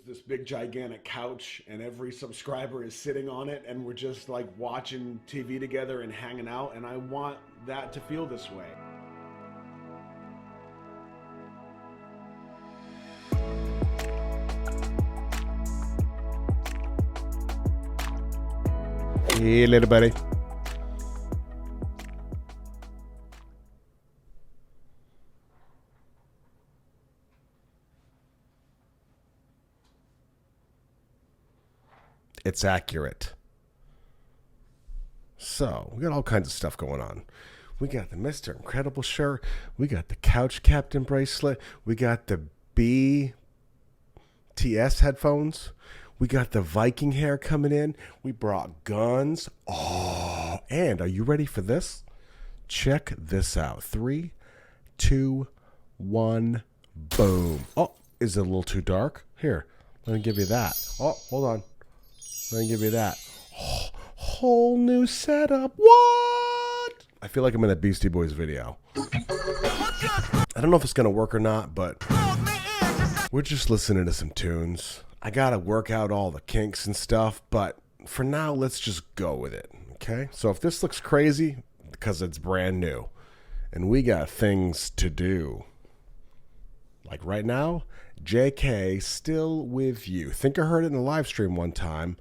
this big gigantic couch and every subscriber is sitting on it and we're just like watching TV together and hanging out, and I want that to feel this way. Hey little buddy. It's accurate. So, we got all kinds of stuff going on. We got the Mr. Incredible shirt. We got the Couch Captain bracelet. We got the BTS headphones. We got the Viking hair coming in. We brought guns. Oh, and are you ready for this? Check this out. 3, 2, 1, boom. Oh, is it a little too dark? Here, let me give you that. Oh, hold on. Let me give you that. Oh, whole new setup. What? I feel like I'm in a Beastie Boys video. I don't know if it's going to work or not, but we're just listening to some tunes. I got to work out all the kinks and stuff, but for now, let's just go with it. Okay? So if this looks crazy, because it's brand new, and we got things to do. Like right now, JK, Still With You. Think I heard it in the live stream one time.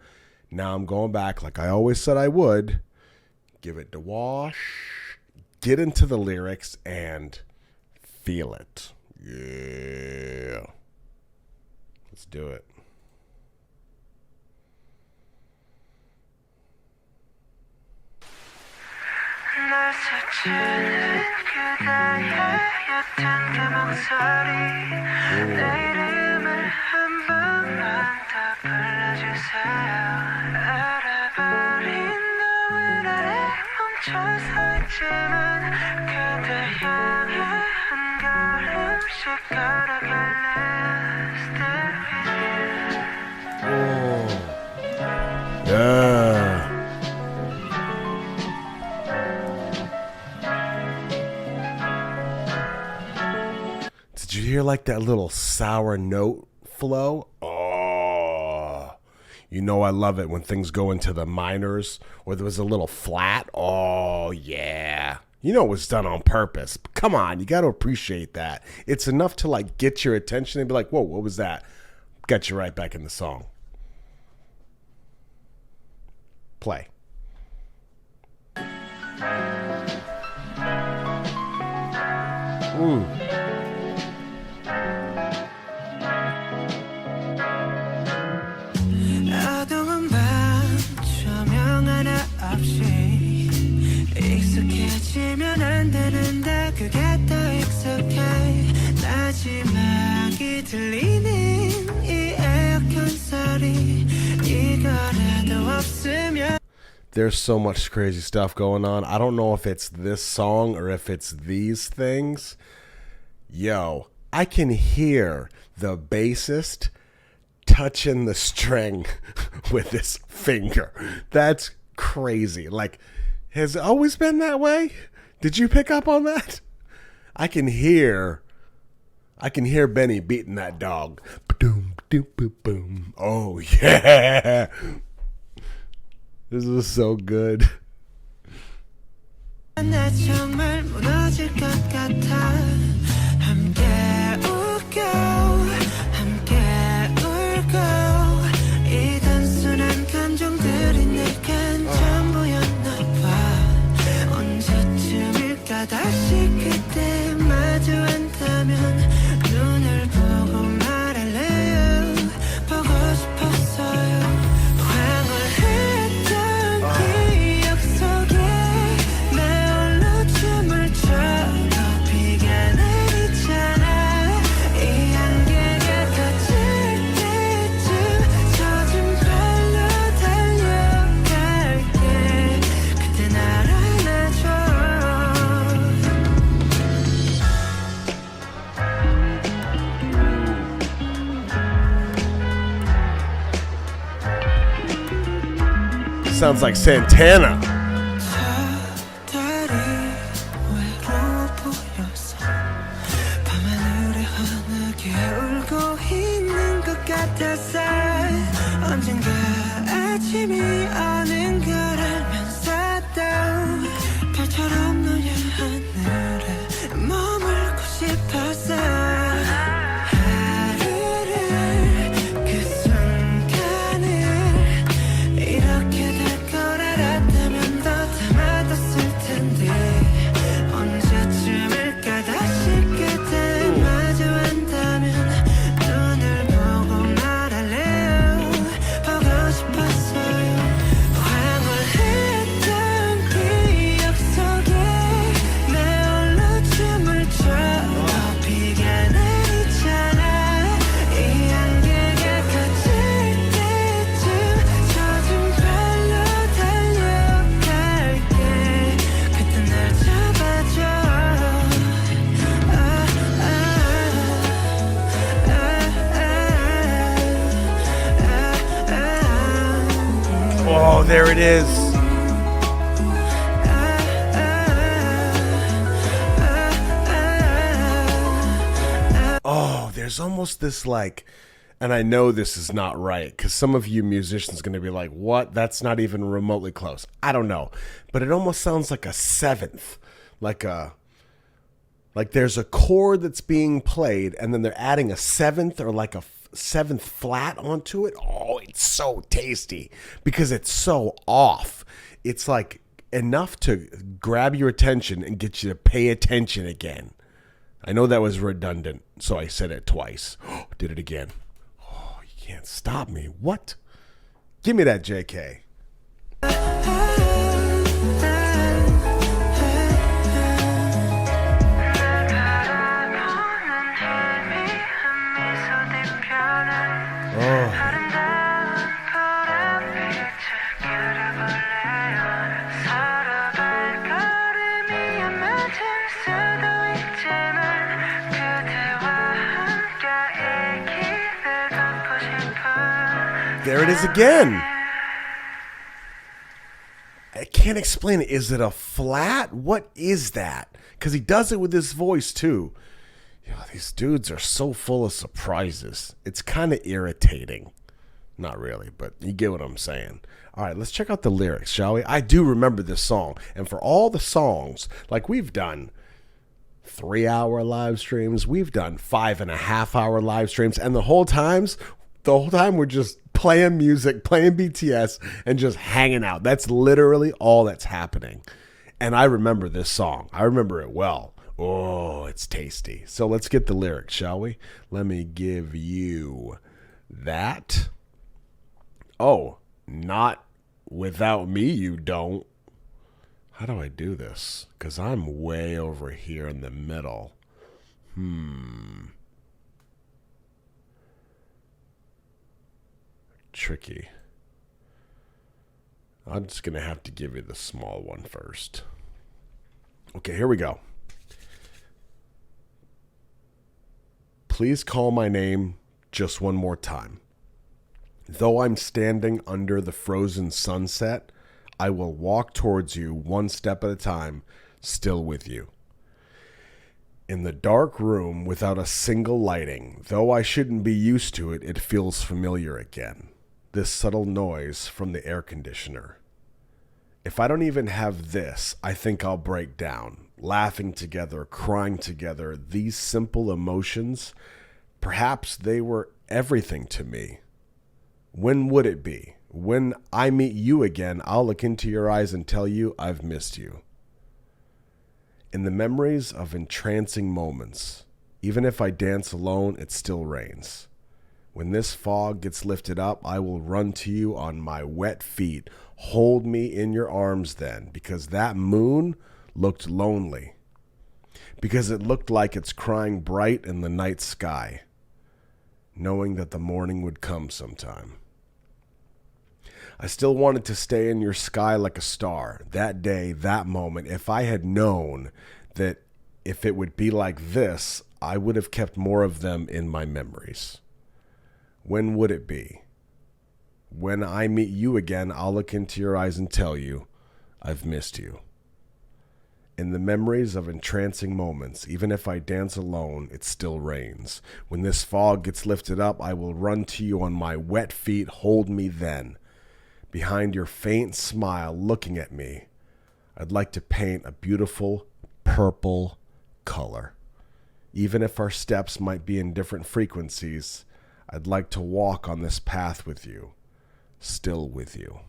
Now I'm going back like I always said I would. Give it to wash. Get into the lyrics and feel it. Yeah. Let's do it. Yeah. Did you hear like that little sour note flow? Oh, you know I love it when things go into the minors or there was a little flat. Oh, yeah. You know it was done on purpose. Come on, you got to appreciate that. It's enough to like get your attention and be like, whoa, what was that? Got you right back in the song. Play. 어두운 밤 조명 하나 없이 익숙해지면 안 되는데 그게 더 익숙해 마지막이 들리는 이 에어컨 소리 이거라도 없으면. There's so much crazy stuff going on. I don't know if it's this song or if it's these things. Yo, I can hear the bassist touching the string with his finger. That's crazy. Like, has it always been that way? Did you pick up on that? I can hear Benny beating that dog. Boom, boom, boom, boom. Oh yeah. This is so good. 나 정말 무너질 것 같아 함께 웃고 함께 울고 이 단순한 감정들이 내겐 전부였나 봐 언제쯤일까 다시 그때 마주 앉다면 눈을 보고 말할래요 보고 싶었어요 Sounds like Santana. 싶었어 언젠가 아침이 오는 걸 알면서도 별처럼 너의 하늘에 머물고 싶었어 하루를 그 순간을 이렇게 될 걸 알았다면 더 담아뒀을 텐데 언제쯤일까 다시 그때 마주한다면 눈을 보고 말할래요 보고 싶었어요 황홀했던 기억 속에 내 홀로 춤을 춰 더 비가 내리잖아 이 안개가 커질 때쯤 젖은 발로 달려갈게 그때 날 잡아줘 Oh, there it is. Oh, there's almost this like, and I know this is not right because some of you musicians are going to be like, what? That's not even remotely close. I don't know. But it almost sounds like a seventh, like there's a chord that's being played and then they're adding a seventh or like a seventh flat onto it. Oh, it's so tasty because it's so off. It's like enough to grab your attention and get you to pay attention again. I know that was redundant, so I said it twice. Did it again. Oh, you can't stop me. What? Give me that, JK. There it is again. I can't explain it. Is it a flat? What is that? Because he does it with his voice too. You know, these dudes are so full of surprises. It's kind of irritating. Not really, but you get what I'm saying. All right, let's check out the lyrics, shall we? I do remember this song. And for all the songs, like we've done 3-hour live streams, we've done 5.5-hour live streams, and the whole time we're just playing music, playing BTS, and just hanging out. That's literally all that's happening. And I remember this song. I remember it well. Oh, it's tasty. So let's get the lyrics, shall we? Let me give you that. Oh, not without me, you don't. How do I do this? Because I'm way over here in the middle. Tricky. I'm just going to have to give you the small one first. Okay, here we go. Please call my name just one more time. Though I'm standing under the frozen sunset, I will walk towards you one step at a time, still with you. In the dark room without a single lighting, though I shouldn't be used to it, it feels familiar again. This subtle noise from the air conditioner. If I don't even have this, I think I'll break down. Laughing together, crying together, these simple emotions, perhaps they were everything to me. When would it be? When I meet you again, I'll look into your eyes and tell you I've missed you. In the memories of entrancing moments, even if I dance alone, it still rains. When this fog gets lifted up, I will run to you on my wet feet. Hold me in your arms then, because that moon looked lonely. Because it looked like it's crying bright in the night sky, knowing that the morning would come sometime. I still wanted to stay in your sky like a star. That day, that moment, if I had known that if it would be like this, I would have kept more of them in my memories. When would it be? When I meet you again, I'll look into your eyes and tell you, I've missed you. In the memories of entrancing moments, even if I dance alone, it still rains. When this fog gets lifted up, I will run to you on my wet feet. Hold me then. Behind your faint smile looking at me, I'd like to paint a beautiful purple color. Even if our steps might be in different frequencies, I'd like to walk on this path with you, still with you.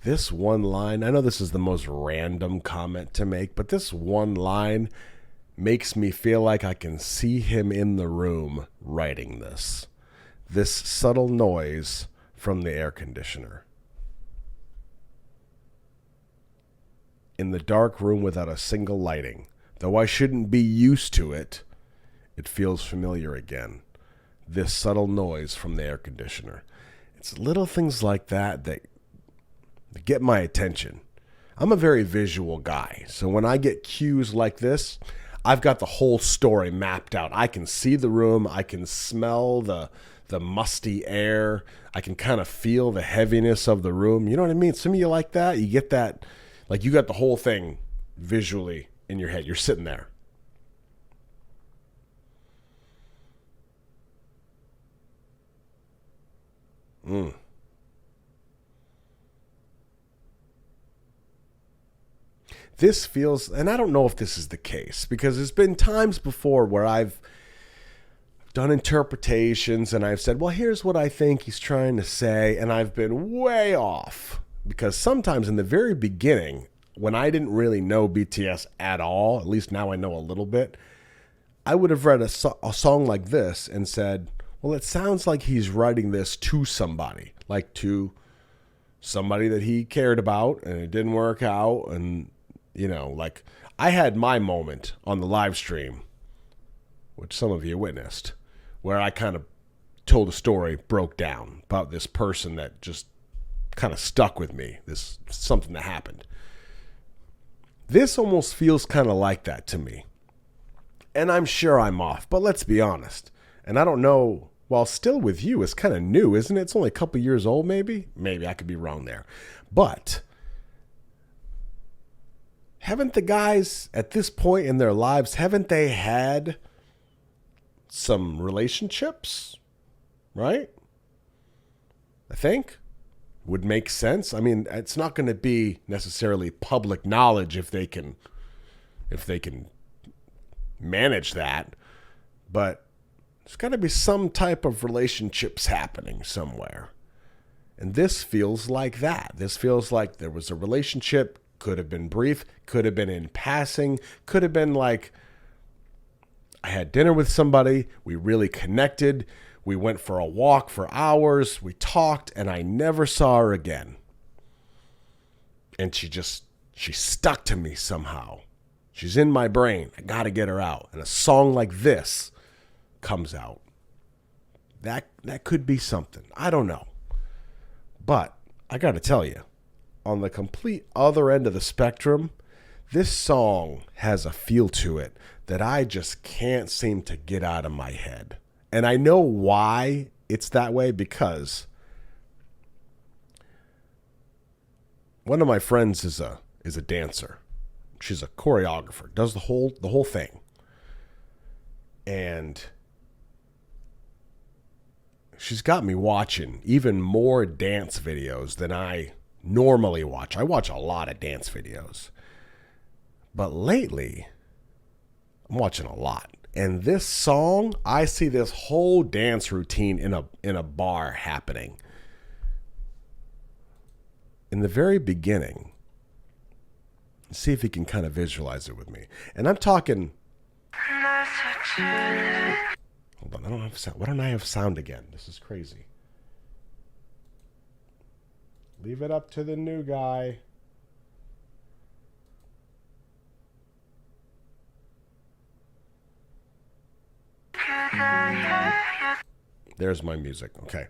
This one line, I know this is the most random comment to make, but this one line makes me feel like I can see him in the room writing this. This subtle noise from the air conditioner. In the dark room without a single lighting, though I shouldn't be used to it, it feels familiar again. This subtle noise from the air conditioner. It's little things like that that get my attention. I'm a very visual guy, so when I get cues like this, I've got the whole story mapped out. I can see the room, I can smell the musty air, I can kind of feel the heaviness of the room. You know what I mean? Some of you like that. You get that, like you got the whole thing visually in your head. You're sitting there. This feels, and I don't know if this is the case, because there's been times before where I've done interpretations and I've said, well, here's what I think he's trying to say, and I've been way off. Because sometimes in the very beginning, when I didn't really know BTS at all, at least now I know a little bit, I would have read a song like this and said, well, it sounds like he's writing this to somebody, like to somebody that he cared about and it didn't work out. And, you know, like I had my moment on the live stream, which some of you witnessed, where I kind of told a story, broke down about this person that just kind of stuck with me, this something that happened. This almost feels kind of like that to me. And I'm sure I'm off, but let's be honest. And I don't know, while Still With You is kind of new, isn't it? It's only a couple years old, maybe? Maybe I could be wrong there. But haven't the guys at this point in their lives, haven't they had some relationships? Right? I think. Would make sense. I mean, it's not going to be necessarily public knowledge if they can manage that, but there's got to be some type of relationships happening somewhere. And this feels like that. This feels like there was a relationship, could have been brief, could have been in passing, could have been like I had dinner with somebody, we really connected, we went for a walk for hours, we talked, and I never saw her again. And she stuck to me somehow. She's in my brain. I got to get her out. And a song like this comes out. That could be something. I don't know. But I got to tell you, on the complete other end of the spectrum, this song has a feel to it that I just can't seem to get out of my head. And I know why it's that way, because one of my friends is a dancer. She's a choreographer, does the whole thing. And she's got me watching even more dance videos than I normally watch. I watch a lot of dance videos. But lately, I'm watching a lot. And this song, I see this whole dance routine in a bar happening. In the very beginning, see if you can kind of visualize it with me. And I'm talking. Hold on, I don't have sound. Why don't I have sound again? This is crazy. Leave it up to the new guy. There's my music. Okay.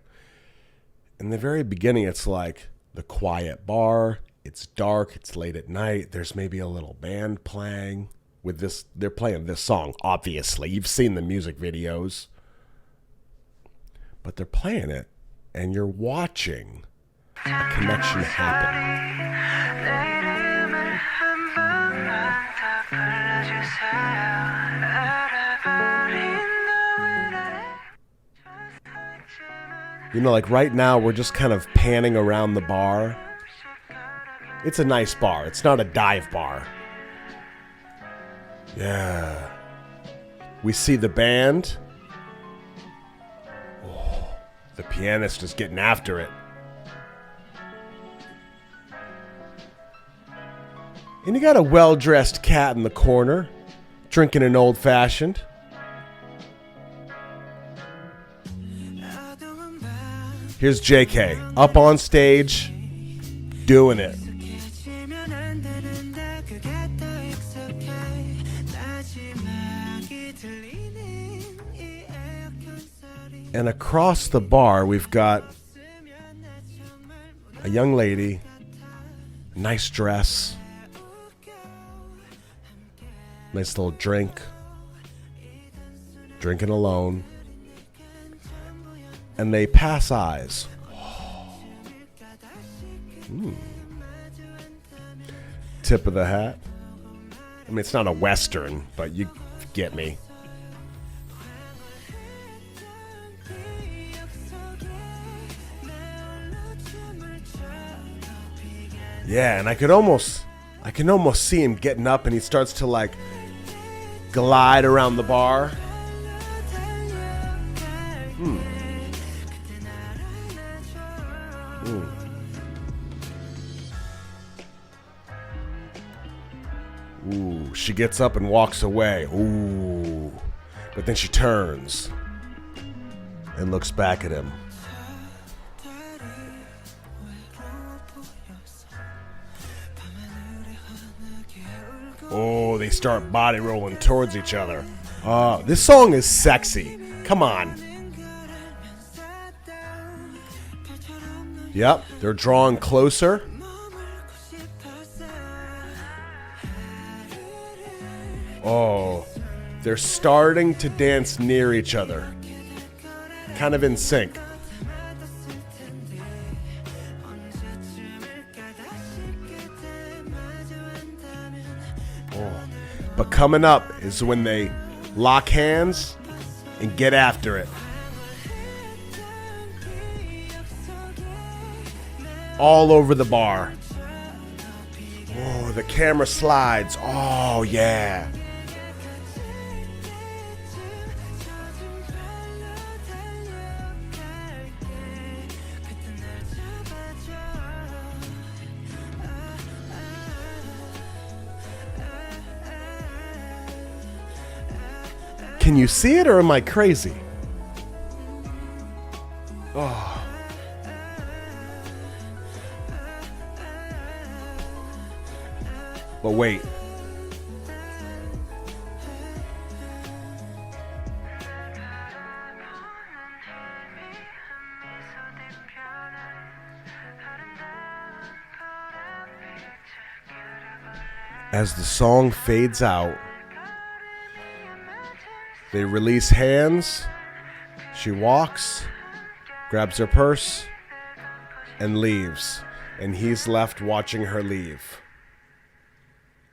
In the very beginning, it's like the quiet bar, It's dark. It's late at night. There's maybe a little band playing with this. They're playing this song, obviously. You've seen the music videos. But they're playing it, and you're watching a connection happen. You know, like right now, we're just kind of panning around the bar. It's a nice bar. It's not a dive bar. Yeah. We see the band. Oh, the pianist is getting after it. And you got a well-dressed cat in the corner, drinking an old-fashioned. Here's JK, up on stage, doing it. And across the bar, we've got a young lady, nice dress, nice little drink, drinking alone. And they pass eyes. Tip of the hat. I mean, it's not a Western, but you get me. Yeah, and I can almost see him getting up, and he starts to like glide around the bar. Ooh, she gets up and walks away. Ooh. But then she turns and looks back at him. Oh, they start body rolling towards each other. Oh, this song is sexy. Come on. Yep, they're drawing closer. Oh, they're starting to dance near each other. Kind of in sync. Oh. But coming up is when they lock hands and get after it. All over the bar. Oh, the camera slides. Oh, yeah. Can you see it, or am I crazy? Oh. But wait. As the song fades out, they release hands. She walks, grabs her purse, and leaves. And he's left watching her leave.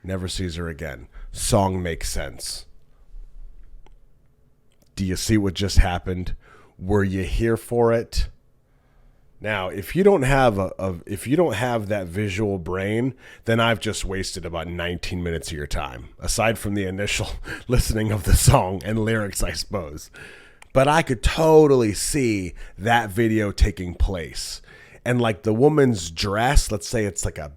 Never sees her again. Song makes sense. Do you see what just happened? Were you here for it? Now, if you don't have if you don't have that visual brain, then I've just wasted about 19 minutes of your time, aside from the initial listening of the song and lyrics, I suppose. But I could totally see that video taking place. And like the woman's dress, let's say it's like a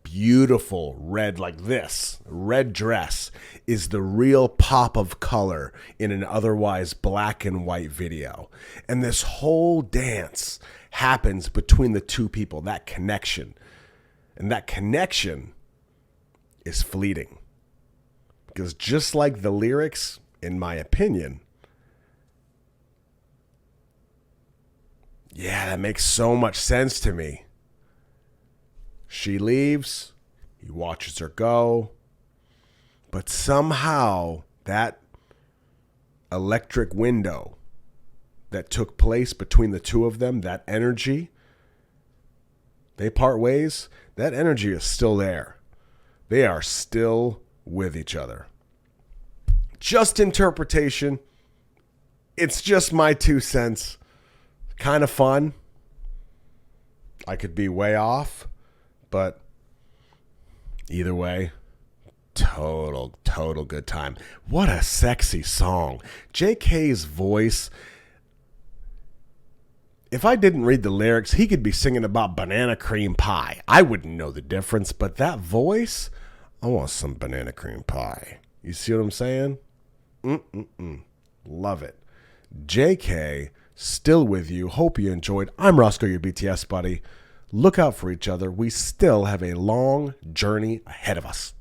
beautiful red, like this red dress is the real pop of color in an otherwise black and white video. And this whole dance happens between the two people, that connection. And that connection is fleeting. Because just like the lyrics, in my opinion, yeah, that makes so much sense to me. She leaves. He watches her go. But somehow that electric window that took place between the two of them, that energy, they part ways, that energy is still there. They are still with each other. Just interpretation. It's just my 2 cents. Kind of fun. I could be way off, but either way, total good time. What a sexy song. JK's voice. If I didn't read the lyrics, he could be singing about banana cream pie. I wouldn't know the difference, but that voice, I want some banana cream pie. You see what I'm saying? Love it. JK, still with you. Hope you enjoyed. I'm Roscoe, your BTS buddy. Look out for each other. We still have a long journey ahead of us.